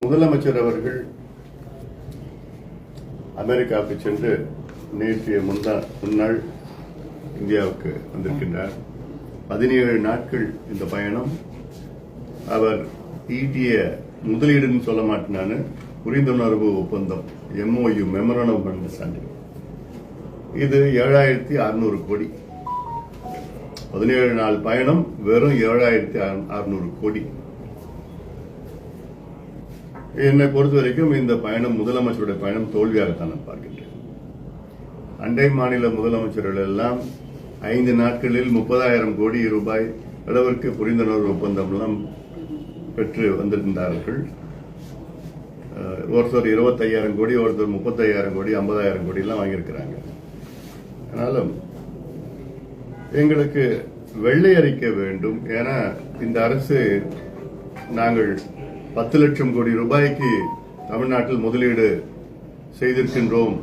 முதலமைச்சர் அவர்கள் அமெரிக்காவுக்கு சென்று நேற்றைய முன்னாள் இந்தியாவுக்கு வந்திருக்கின்றார். 17 நாட்கள் இந்த பயணம். அவர் ஈட்டிய முதலீடுன்னு சொல்ல மாட்டேன், புரிந்துணர்வு ஒப்பந்தம் MOU மெமரண்டம் ஆஃப் அண்டர்ஸ்டாண்டிங். இது 7600 கோடி. 17 நாள் பயணம், வெறும் 7600 கோடி. என்னை பொறுத்த வரைக்கும் இந்த பயணம், முதலமைச்சருடைய பயணம் தோல்வியாகத்தான் நான் பார்க்கின்றேன். அண்டை மாநில முதலமைச்சர்கள் எல்லாம் 5 நாட்களில் 30,000 கோடி ரூபாய் அளவிற்கு புரிந்துணர்வு ஒப்பந்தம் எல்லாம் பெற்று வந்திருந்தார்கள். ஒருத்தர் 25,000 கோடி, ஒருத்தர் 35,000 கோடி, 50,000 கோடி எல்லாம் வாங்கியிருக்கிறாங்க. ஆனாலும் எங்களுக்கு வெள்ளை அறிக்கை வேண்டும். ஏன்னா இந்த அரசு நாங்கள் 10 லட்சம் கோடி ரூபாய்க்கு தமிழ்நாட்டில் முதலீடு செய்திருக்கின்றோம்,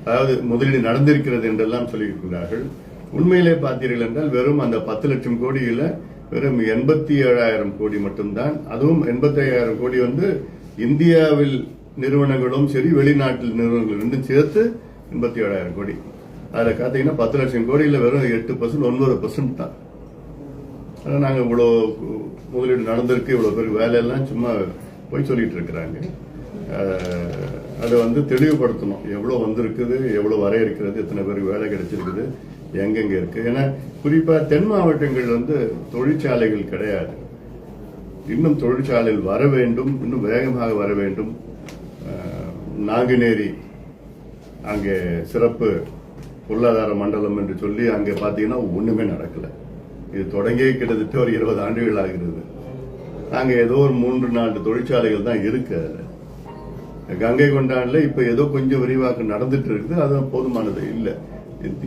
அதாவது முதலீடு நடந்திருக்கிறது என்றெல்லாம் சொல்லியிருக்கிறார்கள். உண்மையிலே பார்த்தீர்கள் என்றால் வெறும் அந்த 10 லட்சம் கோடியில வெறும் 87,000 கோடி மட்டும்தான். அதுவும் 85,000 கோடி இந்தியாவில் நிறுவனங்களும் சரி, வெளிநாட்டில் நிறுவனங்கள் ரெண்டும் சேர்த்து 87,000 கோடி. அதில் பார்த்தீங்கன்னா 10 லட்சம் கோடியில் வெறும் 8%, 9% தான். ஆனால் நாங்கள் இவ்வளோ முதலீடு நடந்திருக்கு, இவ்வளோ பேர் வேலையெல்லாம் சும்மா போய் சொல்லிட்டு இருக்கிறாங்க. அதை தெளிவுபடுத்தணும். எவ்வளோ வந்திருக்குது, எவ்வளோ வர இருக்கிறது, எத்தனை பேருக்கு வேலை கிடைச்சிருக்குது, எங்கெங்க இருக்கு. ஏன்னா குறிப்பா தென் மாவட்டங்கள் தொழிற்சாலைகள் கிடையாது. இன்னும் தொழிற்சாலைகள் வர வேண்டும், இன்னும் வேகமாக வர வேண்டும். நாங்குநேரி அங்கே சிறப்பு பொருளாதார மண்டலம் என்று சொல்லி அங்கே பார்த்தீங்கன்னா ஒண்ணுமே நடக்கல. இது தொடங்கியே கிட்டத்தட்ட ஒரு 20 ஆண்டுகள் ஆகிறது. அங்கே ஏதோ ஒரு 3-4 தொழிற்சாலைகள் தான் இருக்கு. கங்கை கொண்டான்ல இப்ப ஏதோ கொஞ்சம் விரிவாக்கம் நடந்துட்டு இருக்குது, அது போதுமானது இல்லை.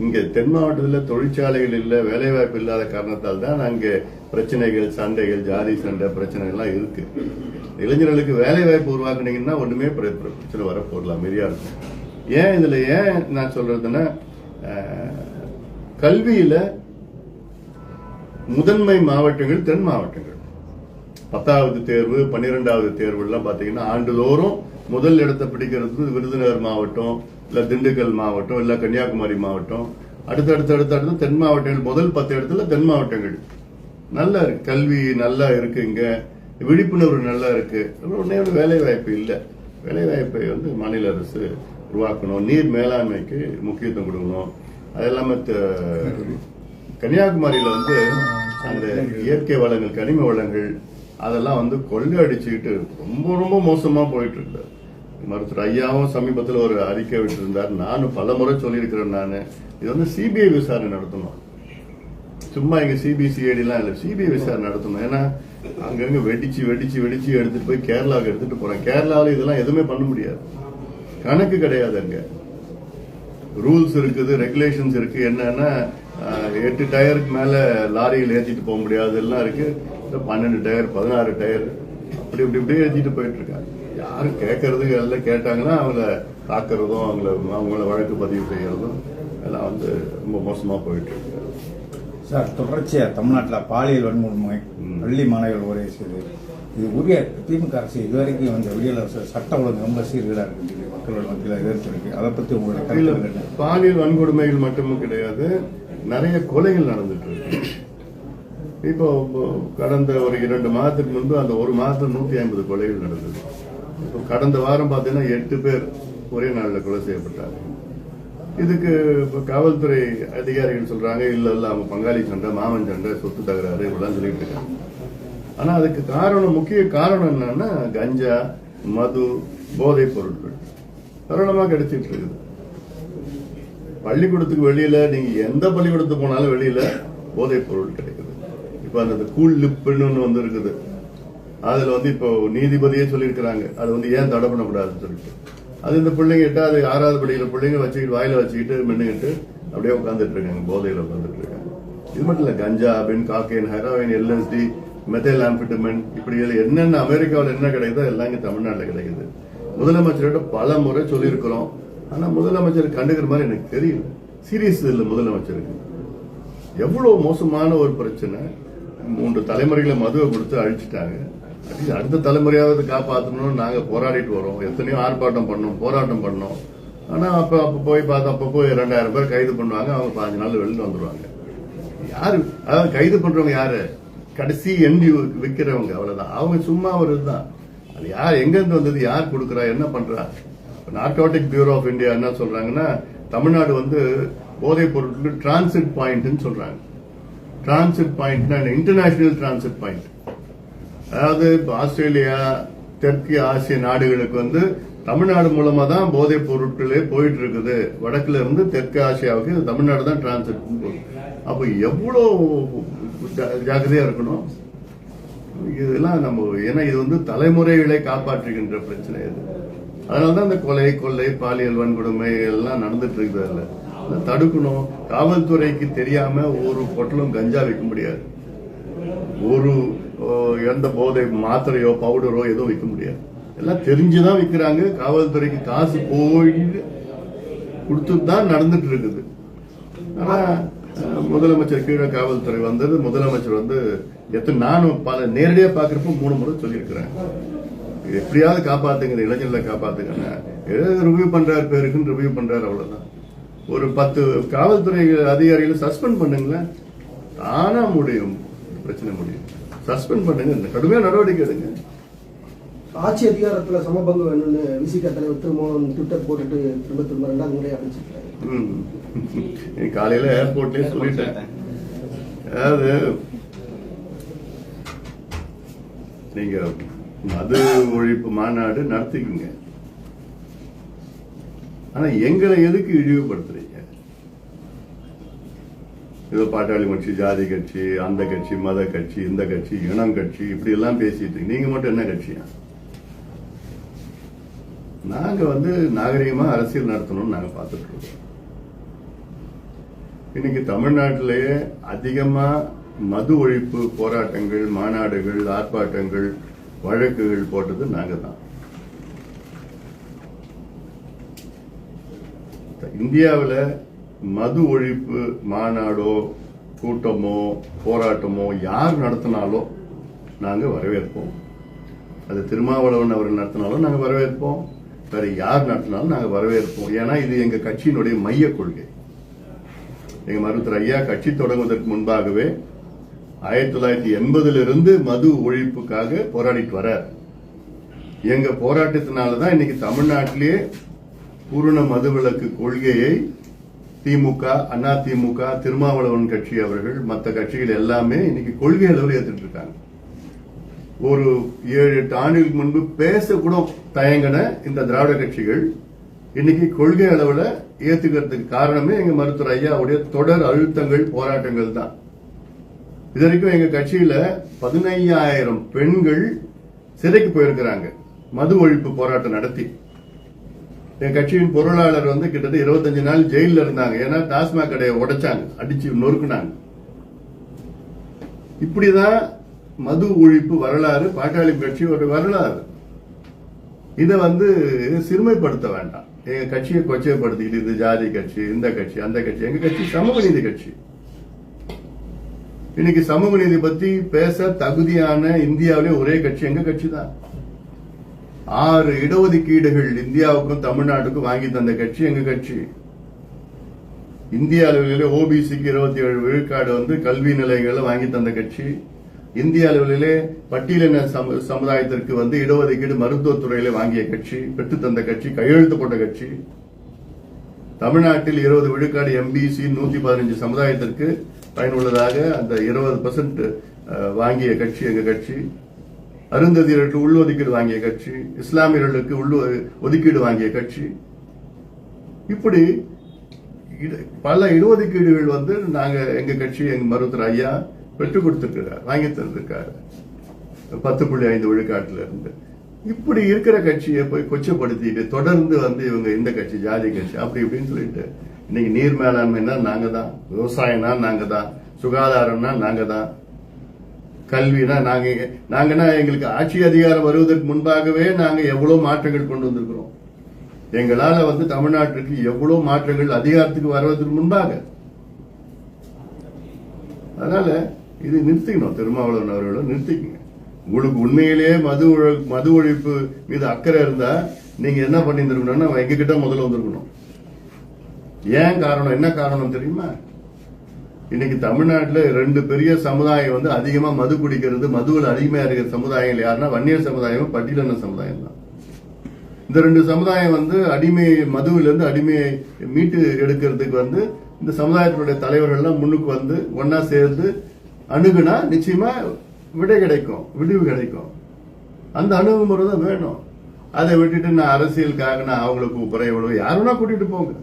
இங்க தென் மாவட்டத்தில் தொழிற்சாலைகள் இல்லை, வேலைவாய்ப்பு இல்லாத காரணத்தால் தான் அங்கே பிரச்சனைகள், சண்டைகள், ஜாதி சண்டை பிரச்சனைகள்லாம் இருக்கு. இளைஞர்களுக்கு வேலைவாய்ப்பு உருவாக்குனீங்கன்னா ஒண்ணுமே பிரச்சனை வர போடலாம் மெரியா இருக்கும். ஏன் நான் சொல்றதுன்னா, கல்வியில முதன்மை மாவட்டங்கள் தென் மாவட்டங்கள். 10வது தேர்வு, 12வது தேர்வு எல்லாம் பாத்தீங்கன்னா ஆண்டுதோறும் முதல் இடத்தை பிடிக்கிறது விருதுநகர் மாவட்டம், இல்ல திண்டுக்கல் மாவட்டம், இல்ல கன்னியாகுமரி மாவட்டம். அடுத்தடுத்து தென் மாவட்டங்கள். முதல் 10 இடத்துல தென் மாவட்டங்கள். நல்லா இருக்கு, கல்வி நல்லா இருக்கு, இங்க விழிப்புணர்வு நல்லா இருக்கு. உடனே வேலை வாய்ப்பு இல்லை. வேலை வாய்ப்பை மாநில அரசு உருவாக்கணும். நீர் மேலாண்மைக்கு முக்கியத்துவம் கொடுக்கணும். அது இல்லாம கன்னியாகுமரியில அந்த இயற்கை வளங்கள், கனிம வளங்கள் அதெல்லாம் கொள்ளை அடிச்சுக்கிட்டு ரொம்ப ரொம்ப மோசமா போயிட்டு இருக்கு. மருத்துவர் ஐயாவும் சமீபத்தில் ஒரு அறிக்கை விட்டிருந்தார். நானும் பல முறை சொல்லியிருக்கிறேன். நான் இது சிபிஐ விசாரணை நடத்தணும். சும்மா இங்க சிபிசிஐடி எல்லாம் இல்ல, சிபிஐ விசாரணை நடத்தணும். ஏன்னா அங்கங்க வெடிச்சு எடுத்துட்டு போய் கேரளாவுக்கு எடுத்துட்டு போறேன். கேரளாவில் இதெல்லாம் எதுவுமே பண்ண முடியாது, கணக்கு கிடையாது. அங்க ரூல்ஸ் இருக்குது, ரெகுலேஷன்ஸ் இருக்கு. என்னன்னா 8 டயருக்கு மேல லாரியில் ஏற்றிட்டு போக முடியாது எல்லாம் இருக்கு. 12 டயர், 16 டயர் அப்படி ஏற்றிட்டு போயிட்டு இருக்காங்க. யாரும் கேட்கறது எல்லாம் கேட்டாங்கன்னா அவங்கள தாக்குறதும், அவங்கள வழக்கு பதிவு செய்யறதும் எல்லாம் ரொம்ப மோசமா போயிட்டு இருக்கு. சார், தொடர்ச்சியா தமிழ்நாட்டில் பாலியல் வன்முறை, பள்ளி மாணவர்கள் உரை செய்து இது உரிய திமுக அரசு இதுவரைக்கும் வெளியில சட்ட ஒழுங்கு ரொம்ப சீர்கேடா இருக்கு, மக்களோட மத்தியில் எதிர்த்து இருக்கு. அதை பத்தி உங்களுடைய பாலியல் வன்கொடுமைகள் மட்டும் கிடையாது, நிறைய கொலைகள் நடந்துட்டு இருக்கு. இப்போ கடந்த ஒரு 2 மாதத்துக்கு முன்பு அந்த ஒரு மாதத்தில் 150 கொலைகள் நடந்தது. இப்போ கடந்த வாரம் பார்த்தீங்கன்னா 8 பேர் ஒரே நாளில் கொலை செய்யப்பட்டாங்க. இதுக்கு காவல்துறை அதிகாரிகள் சொல்றாங்க, இல்ல அவங்க பங்காளி சண்டை, மாமன் சண்டை, சொத்து தகராறு இப்படிலாம் சொல்லிட்டு இருக்காங்க. ஆனா அதுக்கு முக்கிய காரணம் என்னன்னா கஞ்சா, மது, போதைப் பொருட்கள் சரளமா கிடைச்சிட்டு இருக்குது. பள்ளிக்கூடத்துக்கு வெளியில நீங்க எந்த பள்ளிக்கூடத்துக்கு போனாலும் வெளியில போதைப் பொருள் கிடைக்குது. இப்ப அந்த கூல் லிப்னு இருக்குது. அதுல இப்போ நீதிபதியே சொல்லியிருக்கிறாங்க, அது ஏன் தடை பண்ணக்கூடாதுன்னு சொல்லிட்டு. அது இந்த பிள்ளைங்க 8வது 6வது படிக்கிற பிள்ளைங்க வச்சுக்கிட்டு வாயில வச்சுக்கிட்டு மென்னுக்கிட்டு அப்படியே உட்காந்துட்டு இருக்காங்க, போதையில உட்காந்துட்டு இருக்காங்க. இது மட்டும் இல்ல, கஞ்சா, பென், cocaine, heroin, LSD, methyl amphetamine, இப்படி என்னென்ன அமெரிக்காவில் என்ன கிடைக்குதோ எல்லாம் இங்க தமிழ்நாட்டில் கிடைக்குது. முதலமைச்சர்கிட்ட பல முறை சொல்லியிருக்கிறோம். ஆனா முதலமைச்சர் கண்டுக்கிற மாதிரி எனக்கு தெரியல. சீரியஸ் இல்லை முதலமைச்சருக்கு. எவ்வளவு மோசமான ஒரு பிரச்சனை. 3 தலைமுறைகளை மதுவை கொடுத்து அழிச்சிட்டாங்க. அடுத்த தலைமுறையாவது காப்பாற்றணும்னு நாங்க போராடிட்டு வரோம். எத்தனையோ ஆர்ப்பாட்டம் பண்ணோம், போராட்டம் பண்ணோம். ஆனா அப்ப போய் பார்த்தா அப்ப போய் 2000 பேர் கைது பண்ணுவாங்க. அவங்க 15 நாள் வெளியில வந்துருவாங்க. யாரு அதாவது கைது பண்றவங்க யாரு? கடைசி எண்டி விற்கிறவங்க, அவ்வளவுதான். அவங்க சும்மா ஒரு இதுதான். அது யார் எங்க இருந்து வந்தது, யார் கொடுக்கறா, என்ன பண்றா? நார்கோட்டிக் பியூரோ ஆஃப் இந்தியா என்ன சொல்றாங்கன்னா, தமிழ்நாடு வந்து போதைப் பொருட்கள் டிரான்சிட் பாயிண்ட் சொல்றாங்க. Transit point international transit point. அதாவது ஆஸ்திரேலியா, தெற்கு ஆசிய நாடுகளுக்கு வந்து தமிழ்நாடு மூலமா தான் போதைப் பொருட்களே போயிட்டு இருக்குது. வடக்குல இருந்து தெற்கு ஆசியாவுக்கு தமிழ்நாடு தான் டிரான்சிட். அப்ப எவ்வளவு ஜாக்கிரதையா இருக்கணும் இதெல்லாம் நம்ம. ஏன்னா இது வந்து தலைமுறைகளை காப்பாற்றுகின்ற பிரச்சனை இது. அதனாலதான் இந்த கொலை, கொள்ளை, பாலியல் வன்கொடுமை எல்லாம் நடந்துட்டு இருக்குது. அதை தடுக்கணும். காவல்துறைக்கு தெரியாம ஒரு பொட்டலும் கஞ்சா விற்க முடியாது. ஒரு எந்த போதை மாத்திரையோ பவுடரோ எதுவும் விற்க முடியாது. எல்லாம் தெரிஞ்சுதான் விற்கிறாங்க. காவல்துறைக்கு காசு போய் கொடுத்துட்டு தான் நடந்துட்டு இருக்குது. ஆனா முதலமைச்சர் கீழே காவல்துறை வந்தது. முதலமைச்சர் வந்து நானும் பல நேரடியா பாக்குறப்ப 3 முறை சொல்லியிருக்கிறேன், எப்படியாவது காப்பாத்துங்க, இளைஞர்களை காப்பாத்துங்க. ரிவ்யூ பண்றாரு, பேருக்குன்னு ரிவ்யூ பண்றாரு, அவ்வளவுதான். ஒரு 10 காவல்துறை அதிகாரிகளை சஸ்பெண்ட் பண்ணுங்களேன், தானா முடியும், பிரச்சனை முடியும். சஸ்பெண்ட் பண்ணுங்க, கடுமையான நடவடிக்கை எடுங்க. ஆட்சி அதிகாரத்துல சமபங்கு வேணும்னு விசிக தலைவர் திருமோகன் ட்விட்டர் போட்டுட்டு திரும்ப 2வது முறை அறிவிச்சிருக்காரு. காலையில ஏர்போர்ட்லயே சொல்லிட்டேன். அதாவது நீங்க மது ஒழிப்பு மாநாடு நடத்திக்கங்க, ஆனா எங்களை எதுக்கு இழிவுபடுத்துறீங்க? ஏதோ பாட்டாளி கட்சி, ஜாதி கட்சி, அந்த கட்சி, மத கட்சி, இந்த கட்சி, இனம் கட்சி, இப்படி எல்லாம் பேசிட்டு நீங்க மட்டும் என்ன கட்சியா? நாங்க வந்து நாகரிகமா அரசியல் நடத்தணும்னு நாங்க பார்த்துட்டு இருக்கோம். இன்னைக்கு தமிழ்நாட்டிலேயே அதிகமா மது ஒழிப்பு போராட்டங்கள், மாநாடுகள், ஆர்ப்பாட்டங்கள், வழக்குகள் போட்டது நாங்க தான். இந்தியாவில் மது ஒழிப்பு மாநாடோ கூட்டமோ போராட்டமோ யார் நடத்தினாலும் நாங்க வரவேற்போம். அது திருமாவளவன் அவர்கள் நடத்தினாலும் நாங்க வரவேற்போம், வேற யார் நடத்தினாலும் நாங்க வரவேற்போம். ஏன்னா இது எங்க கட்சியினுடைய மைய கொள்கை. எங்க மருத்துவர் ஐயா கட்சி தொடங்குவதற்கு முன்பாகவே 1980 மது ஒழிப்புக்காக போராடிட்டு வர்றார். எங்க போராட்டத்தினாலதான் இன்னைக்கு தமிழ்நாட்டிலேயே பூரண மதுவிலக்கு கொள்கையை திமுக, அதிமுக, திருமாவளவன் கட்சி அவர்கள், மற்ற கட்சிகள் எல்லாமே இன்னைக்கு கொள்கை அளவில் ஏத்துட்டு இருக்காங்க. ஒரு 7-8 ஆண்டுகளுக்கு முன்பு பேச கூட தயங்கின இந்த திராவிட கட்சிகள் இன்னைக்கு கொள்கை அளவில் ஏத்துக்கிறதுக்கு காரணமே எங்க மருத்துவர் ஐயாவுடைய தொடர் அழுத்தங்கள், போராட்டங்கள் தான். இது வரைக்கும் எங்க கட்சியில 15,000 பெண்கள் சிறைக்கு போயிருக்கிறாங்க மது ஒழிப்பு போராட்டம் நடத்தி. என் கட்சியின் பொருளாளர் வந்து கிட்டத்தட்ட 25 நாள் ஜெயில இருந்தாங்க. ஏன்னா டாஸ்மாக் கடையை உடைச்சாங்க, அடிச்சு நொறுக்குனாங்க. இப்படிதான் மது ஒழிப்பு வரலாறு பாட்டாளி கட்சி ஒரு வரலாறு. இதை வந்து சிறுமைப்படுத்த வேண்டாம். எங்க கட்சியை கொச்சைப்படுத்திக்கிட்டு இது ஜாதி கட்சி, இந்த கட்சி, அந்த கட்சி. எங்க கட்சி சமூக நீதி கட்சி. இன்னைக்கு சமூக நீதி பத்தி பேச தகுதியான இந்தியாவிலே ஒரே கட்சி எங்க கட்சி தான். 6 இடஒதுக்கீடுகள் இந்தியாவுக்கும் தமிழ்நாட்டுக்கும் வாங்கி தந்த கட்சி எங்க கட்சி. இந்திய அளவிலே ஓபிசிக்கு 27 விழுக்காடு வந்து கல்வி நிலையங்களில் வாங்கி தந்த கட்சி. இந்திய அளவிலே பட்டியலின சமுதாயத்திற்கு வந்து இடஒதுக்கீடு மருத்துவத்துறையில வாங்கிய கட்சி, பெற்று தந்த கட்சி, கையெழுத்து போட்ட கட்சி. தமிழ்நாட்டில் 20 விழுக்காடு எம்பிசி 115 சமுதாயத்திற்கு பயனுள்ளதாக அந்த 20% வாங்கிய கட்சி எங்க கட்சி. அருந்ததியர்களுக்கு உள்ஒதுக்கீடு வாங்கிய கட்சி, இஸ்லாமியர்களுக்கு ஒதுக்கீடு வாங்கிய கட்சி. இப்படி பல இடஒதுக்கீடுகள் வந்து நாங்க எங்க கட்சி, எங்க மருத்துவர் ஐயா பெற்றுக் கொடுத்திருக்கிறார், வாங்கி தந்திருக்காரு 10.5 விழுக்காட்டுல இருந்து. இப்படி இருக்கிற கட்சியை போய் கொச்சப்படுத்திட்டு தொடர்ந்து வந்து இவங்க இந்த கட்சி, ஜாதி கட்சி, அப்படி இப்படின்னு சொல்லிட்டு இன்னைக்கு நீர் மேலாண்மைனா நாங்க தான், விவசாயம்னா நாங்க தான், சுகாதாரம்னா நாங்க தான், கல்வினா நாங்கன்னா எங்களுக்கு ஆட்சி அதிகாரம் வருவதற்கு முன்பாகவே நாங்க எவ்வளவு மாற்றங்கள் கொண்டு வந்திருக்கிறோம். எங்களால வந்து தமிழ்நாட்டிற்கு எவ்வளவு மாற்றங்கள் அதிகாரத்துக்கு வருவதற்கு முன்பாக. அதனால இது நிறுத்திக்கணும், திருமாவளவன் அவர்களும் நிறுத்திக்கங்க. உங்களுக்கு உண்மையிலேயே மது ஒழிப்பு மீது அக்கறை இருந்தா நீங்க என்ன பண்ணிருக்கணும்னா எங்க கிட்ட முதல்ல வந்திருக்கணும். ஏன் காரணம், என்ன காரணம் தெரியுமா? இன்னைக்கு தமிழ்நாட்டில் 2 பெரிய சமுதாயம் வந்து அதிகமா மது குடிக்கிறது, மதுவில் அடிமையா இருக்கிற சமுதாயங்கள் யாருன்னா வன்னியர் சமுதாயம், பட்டியலின சமுதாயம் தான். இந்த 2 சமுதாயம் வந்து மதுவிலிருந்து அடிமையை மீட்டு எடுக்கிறதுக்கு வந்து இந்த சமுதாயத்தினுடைய தலைவர்கள்லாம் முன்னுக்கு வந்து ஒன்னா சேர்ந்து அணுகுனா நிச்சயமா விடிவு கிடைக்கும். அந்த அணுகுமுறை தான் வேணும். அதை விட்டுட்டு நான் அரசியலுக்காக நான் அவங்களை கூப்பிடுறேன், இவ்வளவு யாருன்னா கூட்டிட்டு போங்க.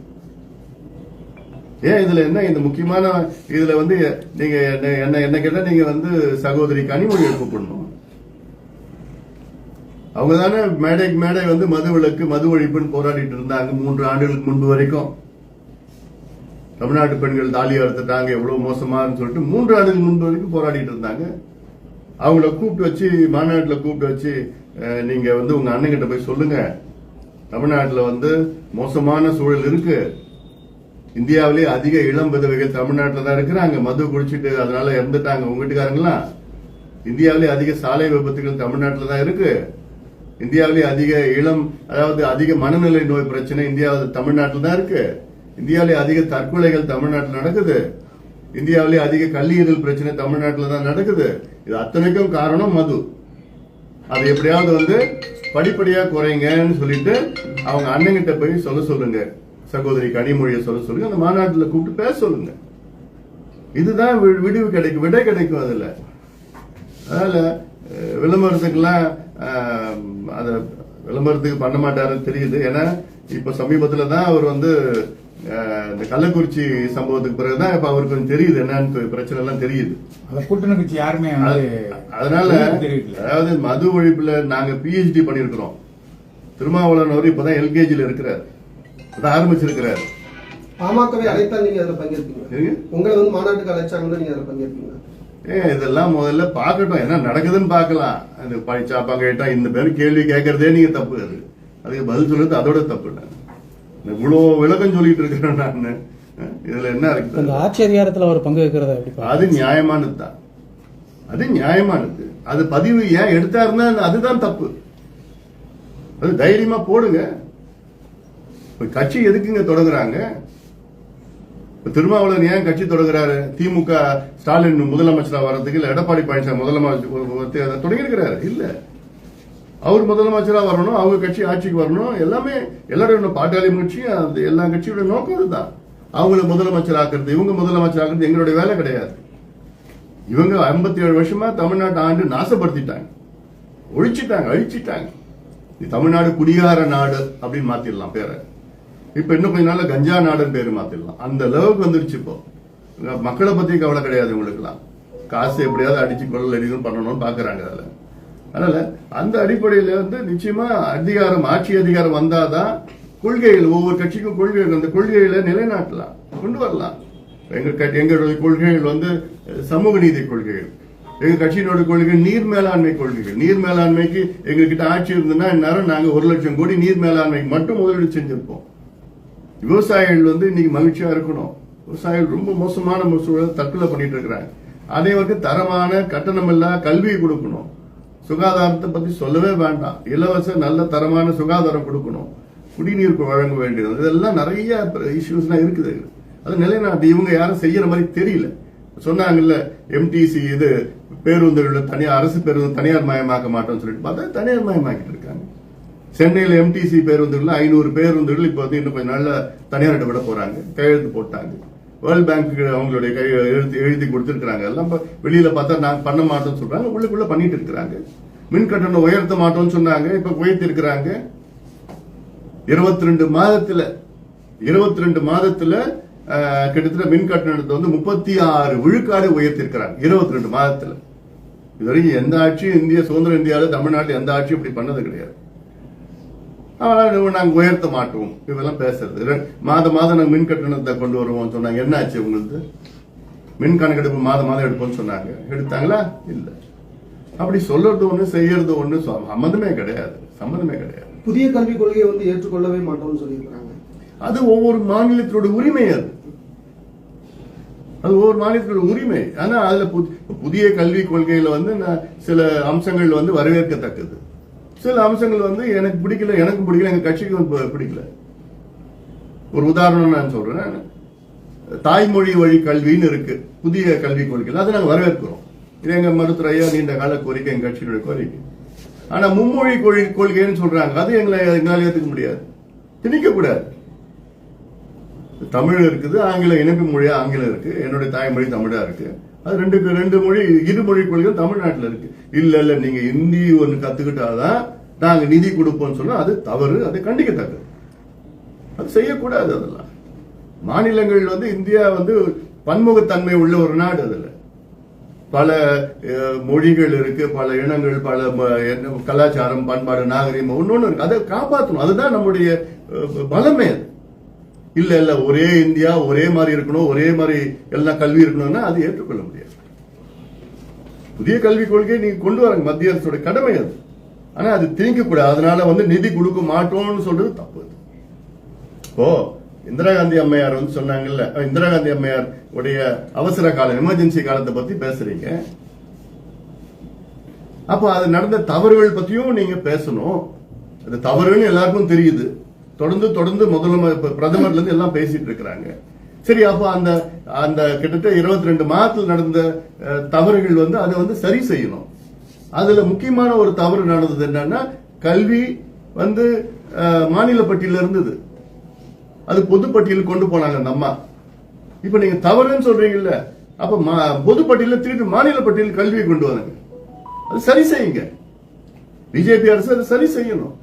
ஏன் இதுல என்ன இந்த முக்கியமான இதுல வந்து நீங்க என்ன கேட்டா நீங்க வந்து சகோதரி கனிமொழியை கூப்பிடணும். அவங்க தானே மேடைக்கு மேடை வந்து மது விலக்கு மது ஒழிப்புன்னு போராடிட்டு இருந்தாங்க 3 ஆண்டுகளுக்கு முன்பு வரைக்கும். தமிழ்நாட்டு பெண்கள் தாலி அறுத்துட்டாங்க, எவ்வளவு மோசமானு சொல்லிட்டு 3 ஆண்டுகளுக்கு முன்பு வரைக்கும் போராடிட்டு இருந்தாங்க. அவங்கள கூப்பிட்டு வச்சு மாநாட்டில் கூப்பிட்டு வச்சு நீங்க வந்து உங்க அண்ணங்கிட்ட போய் சொல்லுங்க, தமிழ்நாட்டில் வந்து மோசமான சூழல் இருக்கு, இந்தியாவிலேயே அதிக இளம் விதவைகள் தமிழ்நாட்டில் தான் இருக்கிறாங்க, மது குடிச்சிட்டு அதனால இறந்துட்டாங்க உங்க வீட்டுக்காரங்களாம். இந்தியாவிலேயே அதிக சாலை விபத்துகள் தமிழ்நாட்டில் தான் இருக்கு. இந்தியாவிலேயே அதிக அதாவது அதிக மனநிலை நோய் பிரச்சனை இந்தியாவில் தமிழ்நாட்டில் தான் இருக்கு. இந்தியாவிலேயே அதிக தற்கொலைகள் தமிழ்நாட்டில் நடக்குது. இந்தியாவிலேயே அதிக கல்லீரல் பிரச்சனை தமிழ்நாட்டில் தான் நடக்குது. இது அத்தனைக்கும் காரணம் மது. அது எப்படியாவது வந்து படிப்படியா குறைங்கன்னு சொல்லிட்டு அவங்க அண்ணங்கிட்ட போய் சொல்லுங்க, சகோதரி கனிமொழியை சொல்லுங்க, அந்த மாநாட்டில் கூப்பிட்டு பேச சொல்லுங்க. இதுதான் விடிவு கிடைக்கும், விடை கிடைக்கும். அதுல அதனால விளம்பரத்துக்கெல்லாம் அத விளம்பரத்துக்கு பண்ண மாட்டாருன்னு தெரியுது. ஏன்னா இப்ப சமீபத்துல தான் அவர் வந்து இந்த கள்ளக்குறிச்சி சம்பவத்துக்கு பிறகுதான் இப்ப அவருக்கு கொஞ்சம் தெரியுது என்னன்னு பிரச்சனை எல்லாம் தெரியுது. கூட்டணி கட்சி யாருமே அதனால அதாவது மது ஒழிப்புல நாங்க PhD பண்ணிருக்கிறோம். திருமாவளவன் அவர் இப்பதான் LKGல இருக்கிறார், இப்பதான் ஆரம்பிச்சிருக்கிறார். பாமகவை அழைத்தா நீங்க அதுல பங்கேற்பீங்க? உங்களை வந்து மாநாட்டுக்கு அழைச்சாங்கன்னா நீங்க அதுல பங்கேற்பீங்க? இதெல்லாம் முதல்ல பாக்கட்டும், என்ன நடக்குதுன்னு பாக்கலாம். அது படிச்சா பங்கேட்டா இந்த பேரு கேள்வி கேட்கறதே நீங்க தப்பு. அதுக்கு பதில் சொல்றது அதோட தப்பு. இவ்வளவு விளக்கம் சொல்லிட்டு இருக்கிறேன் நான். இதுல என்ன இருக்கு? அந்த ஆட்சி அதிகாரத்தில் அவர் பங்கு வைக்கிறத அது நியாயமானது தான், அது நியாயமானது. அது பதிவு ஏன் எடுத்தாருன்னா அதுதான் தப்பு. அது தைரியமா போடுங்க. கட்சி எதுக்குங்க தொடங்குறாங்க? திருமாவளவன் ஏன் கட்சி தொடங்குறாரு? திமுக ஸ்டாலின் முதலமைச்சரா வர்றதுக்கு இல்ல எடப்பாடி பழனிசாமி முதலமைச்சர் தொடங்கி இருக்கிறாரு இல்ல, அவர் முதலமைச்சரா வரணும், அவங்க கட்சி ஆட்சிக்கு வரணும். எல்லாமே எல்லாரும் பாட்டாளி கட்சி எல்லா கட்சியோட நோக்கம் அதுதான். அவங்களை முதலமைச்சர் ஆக்குறது, இவங்க முதலமைச்சர் ஆக்குறது எங்களுடைய வேலை கிடையாது. இவங்க 57 வருஷமா தமிழ்நாட்டு ஆண்டு நாசப்படுத்திட்டாங்க, அழிச்சிட்டாங்க. தமிழ்நாடு குடிகார நாடு அப்படின்னு மாத்திடலாம் பேரை. இப்ப இன்னும் கொஞ்ச நாள்ல கஞ்சா நாடுன்னு பேரு மாத்திடலாம். அந்த அளவுக்கு வந்துருச்சு. இப்போ மக்களை பத்தி கவலை கிடையாது உங்களுக்கு எல்லாம். காசு எப்படியாவது அடிச்சு கொள்ள எதுவும் பண்ணணும்னு பாக்குறாங்க. அதுல அதனால அந்த அடிப்படையில வந்து நிச்சயமா ஆட்சி அதிகாரம் வந்தாதான் கொள்கைகள், ஒவ்வொரு கட்சிக்கும் கொள்கைகள், அந்த கொள்கைகளை நிலைநாட்டலாம், கொண்டு வரலாம். எங்களுடைய கொள்கைகள் வந்து சமூக நீதி கொள்கைகள், எங்க கட்சியினோட கொள்கை நீர் மேலாண்மை கொள்கைகள். நீர் மேலாண்மைக்கு எங்ககிட்ட ஆட்சி இருந்ததுன்னா இந்நேரம் நாங்க 1 லட்சம் கோடி நீர் மேலாண்மைக்கு மட்டும் முதலீடு செஞ்சிருப்போம். விவசாயிகள் வந்து இன்னைக்கு மகிழ்ச்சியா இருக்கணும். விவசாயிகள் ரொம்ப மோசமான சூழல் தற்கொலை பண்ணிட்டு இருக்கிறாங்க. அனைவருக்கு தரமான கட்டணமில்லா கல்வியை கொடுக்கணும். சுகாதாரத்தை பத்தி சொல்லவே வேண்டாம், இலவச நல்ல தரமான சுகாதாரம் கொடுக்கணும். குடிநீர் வழங்க வேண்டியது, இதெல்லாம் நிறைய இஷ்யூஸ்லாம் இருக்குது. அது நிலைநாட்டு இவங்க யாரும் செய்யற மாதிரி தெரியல. சொன்னாங்கல்ல MTC இது பேருந்துகள் தனியார், அரசு பேருந்து தனியார் மயமாக்க மாட்டோம்னு சொல்லிட்டு பார்த்தா தனியார் மயமாக்கிட்டு இருக்காங்க. சென்னையில் MTC பேருந்துகள் 500 பேருந்துகள் இப்ப வந்து இன்னும் கொஞ்சம் நாள்ல தனியார்கிட்ட விட போறாங்க, கையெழுத்து போட்டாங்க. வேர்ல்ட் பேங்க் அவங்களுடைய எழுதி கொடுத்திருக்கிறாங்க. எல்லாம் வெளியில பார்த்தா நாங்க பண்ண மாட்டோம்னு சொல்றாங்க, உள்ளுக்குள்ள பண்ணிட்டு இருக்கிறாங்க. மின் கட்டணம் உயர்த்த மாட்டோம்னு சொன்னாங்க, இப்ப உயர்த்தி இருக்கிறாங்க. 22 மாதத்துல கிட்டத்தட்ட மின் கட்டணத்தை வந்து 36 விழுக்காடு உயர்த்தி இருக்கிறாங்க 22 மாதத்துல. இதுவரைக்கும் எந்த ஆட்சியும் சுதந்திர இந்தியாவில் தமிழ்நாட்டில் எந்த ஆட்சியும் இப்படி பண்ணது கிடையாது. நாங்க உயர்த்த மாட்டோம் இதெல்லாம் பேசுறது. மாதம் நாங்க மின் கட்டணத்தை கொண்டு வருவோம் சொன்னாங்க. என்ன ஆச்சு உங்களுக்கு? மின் கணக்கெடுப்பு மாதம் எடுப்போம்னு சொன்னாங்க, எடுத்தாங்களா? இல்ல. அப்படி சொல்றது ஒண்ணு, செய்யறது ஒண்ணு, சம்மந்தமே கிடையாது. புதிய கல்விக் கொள்கையை வந்து ஏற்றுக்கொள்ளவே மாட்டோம்னு சொல்லியிருக்காங்க. அது ஒவ்வொரு மாநிலத்தோட உரிமை. அது அது ஒவ்வொரு மாநிலத்தோட உரிமை. ஆனா அதுல புதிய கல்விக் கொள்கையில வந்து சில அம்சங்கள் வந்து வரவேற்கத்தக்கது, சில அம்சங்கள் வந்து எனக்கு பிடிக்கல, எனக்கும் பிடிக்கல, எங்க கட்சிக்கு பிடிக்கல. ஒரு உதாரணம் நான் சொல்றேன். தாய்மொழி வழி கல்வின்னு இருக்கு புதிய கல்விக் கொள்கையில், அதை நாங்கள் வரவேற்கிறோம். இது எங்க மருத்துவர் ஐயா நீண்ட கால கோரிக்கை, எங்க கட்சியினுடைய கோரிக்கை. ஆனா மும்மொழி கொள்கைன்னு சொல்றாங்க, அது எங்களால் ஏற்றுக்க முடியாது, திணிக்க கூடாது. தமிழ் இருக்குது, ஆங்கில இணைப்பு மொழியா ஆங்கிலம் இருக்கு, என்னுடைய தாய்மொழி தமிழா இருக்கு. அது ரெண்டு மொழி இருமொழி கொள்கை தமிழ்நாட்டில் இருக்கு. இல்ல நீங்க ஹிந்தி ஒன்று கத்துக்கிட்டாதான் நாங்க நிதி கொடுப்போம்னு சொன்னா அது தவறு, அது கண்டிக்கத்தக்கது, அது செய்யக்கூடாது. அதெல்லாம் மாநிலங்கள் வந்து இந்தியா வந்து பன்முகத்தன்மை உள்ள ஒரு நாடு. அதுல பல மொழிகள் இருக்கு, பல இனங்கள், பல கலாச்சாரம், பண்பாடு, நாகரிகம் ஒன்னொன்னு இருக்கு. அதை காப்பாற்றணும், அதுதான் நம்முடைய பலமே. அது இல்ல ஒரே இந்தியா ஒரே மாதிரி இருக்கணும், ஒரே மாதிரி எல்லாம் கல்வி இருக்கணும்னா அது ஏற்றுக்கொள்ள முடியாது. புதிய கல்விக் கொள்கையை நீங்க கொண்டு வராங்க, மத்திய அரசோட கடமை அது. ஆனா அது திணிக்க கூடாது. அதனால வந்து நிதி கொடுக்க மாட்டோம்னு சொல்றது தப்பு. இப்போ இந்திரா காந்தி அம்மையார் வந்து சொன்னாங்கல்ல, இந்திரா காந்தி அம்மையார் உடைய அவசர கால எமர்ஜென்சி காலத்தை பத்தி பேசுறீங்க. அப்ப அது நடந்த தவறுகள் பத்தியும் நீங்க பேசணும். அது தவறுன்னு எல்லாருக்கும் தெரியுது. தொடர்ந்து பிரதமர்ல இருந்து எல்லாம் பேசிட்டு இருக்கிறாங்க. சரி, அப்ப அந்த கிட்டத்தட்ட 22 மாதத்தில் நடந்த தவறுகள் வந்து அதை வந்து சரி செய்யணும். அதுல முக்கியமான ஒரு தவறு நடந்தது என்னன்னா, கல்வி வந்து மாநில பட்டியல இருந்தது, அது பொதுப்பட்டியல் கொண்டு போனாங்க அந்த அம்மா. இப்ப நீங்க தவறுன்னு சொல்றீங்கல்ல, அப்ப பொதுப்பட்டியல திருப்பி மாநில பட்டியல் கல்வியை கொண்டு வராங்க. அது சரி செய்யுங்க. பிஜேபி அரசு அதை சரி செய்யணும்.